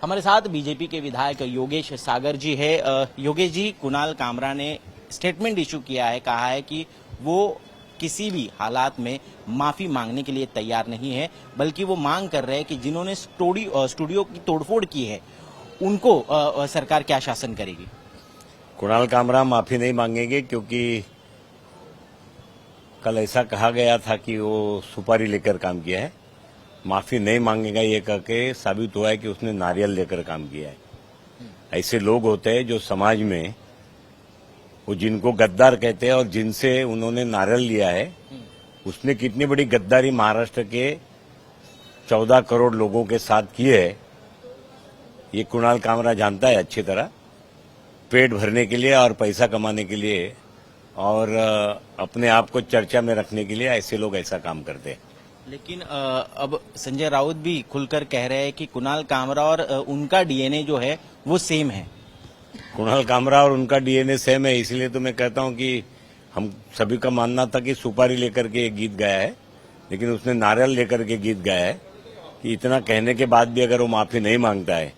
हमारे साथ बीजेपी के विधायक योगेश सागर जी है। योगेश जी, कुणाल कामरा ने स्टेटमेंट इशू किया है, कहा है कि वो किसी भी हालात में माफी मांगने के लिए तैयार नहीं है, बल्कि वो मांग कर रहे हैं कि जिन्होंने स्टूडियो की तोड़फोड़ की है उनको सरकार क्या शासन करेगी। कुणाल कामरा माफी नहीं मांगेंगे, क्योंकि कल ऐसा कहा गया था कि वो सुपारी लेकर काम किया है। माफी नहीं मांगेगा ये कह के साबित हुआ है कि उसने नारियल लेकर काम किया है। ऐसे लोग होते हैं जो समाज में, वो जिनको गद्दार कहते हैं और जिनसे उन्होंने नारियल लिया है, उसने कितनी बड़ी गद्दारी महाराष्ट्र के 14 करोड़ लोगों के साथ की है, ये कुणाल कामरा जानता है अच्छी तरह। पेट भरने के लिए और पैसा कमाने के लिए और अपने आप को चर्चा में रखने के लिए ऐसे लोग ऐसा काम करते हैं। लेकिन अब संजय राउत भी खुलकर कह रहे हैं कि कुणाल कामरा और उनका डीएनए जो है वो सेम है। कुणाल कामरा और उनका डीएनए सेम है, इसलिए तो मैं कहता हूं कि हम सभी का मानना था कि सुपारी लेकर के ये गीत गाया है, लेकिन उसने नारियल लेकर के गीत गाया है। कि इतना कहने के बाद भी अगर वो माफी नहीं मांगता है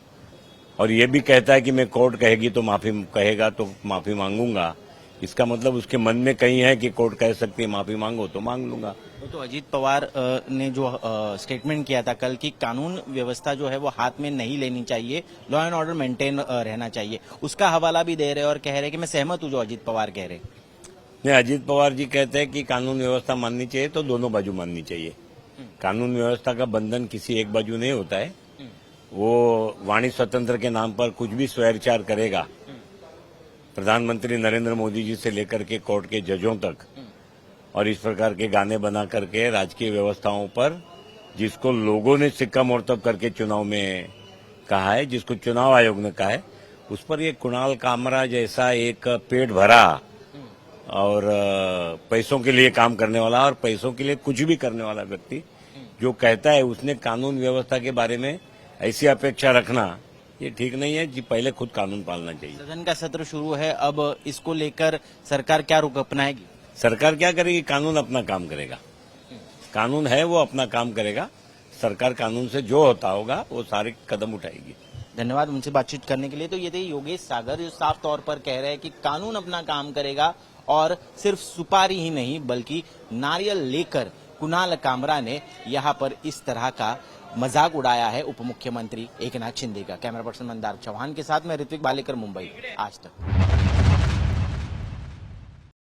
और ये भी कहता है कि मैं कोर्ट कहेगी तो माफी कहेगा तो माफी मांगूंगा, इसका मतलब उसके मन में कहीं है कि कोर्ट कह सकती है माफी मांगो तो मांग लूंगा। तो अजीत पवार ने जो स्टेटमेंट किया था कल की, कानून व्यवस्था जो है वो हाथ में नहीं लेनी चाहिए, लॉ एंड ऑर्डर मेंटेन रहना चाहिए, उसका हवाला भी दे रहे और कह रहे कि मैं सहमत हूं जो अजीत पवार कह रहे। नहीं, अजीत पवार जी कहते हैं कि कानून व्यवस्था माननी चाहिए तो दोनों बाजू माननी चाहिए। कानून व्यवस्था का बंधन किसी एक बाजू नहीं होता है। वो वाणी स्वतंत्र के नाम पर कुछ भी स्वैरचार करेगा, प्रधानमंत्री नरेंद्र मोदी जी से लेकर के कोर्ट के जजों तक, और इस प्रकार के गाने बना करके राजकीय व्यवस्थाओं पर, जिसको लोगों ने सिक्का मोर्तब करके चुनाव में कहा है, जिसको चुनाव आयोग ने कहा है, उस पर ये कुणाल कामरा जैसा एक पेट भरा और पैसों के लिए काम करने वाला और पैसों के लिए कुछ भी करने वाला व्यक्ति जो कहता है उसने कानून व्यवस्था के बारे में ऐसी अपेक्षा रखना, ये ठीक नहीं है। जी, पहले खुद कानून पालना चाहिए। सदन का सत्र शुरू है, अब इसको लेकर सरकार क्या रुख अपनाएगी? सरकार क्या करेगी? कानून अपना काम करेगा। कानून है, वो अपना काम करेगा। सरकार कानून से जो होता होगा वो सारे कदम उठाएगी। धन्यवाद उनसे बातचीत करने के लिए। तो ये थे योगेश सागर, जो साफ तौर पर कह रहे हैं कि कानून अपना काम करेगा और सिर्फ सुपारी ही नहीं बल्कि नारियल लेकर कुणाल कामरा ने यहाँ पर इस तरह का मजाक उड़ाया है उप मुख्यमंत्री एकनाथ शिंदे का। कैमरा पर्सन मंदार चौहान के साथ मैं ऋत्विक बालेकर, मुंबई, आज तक।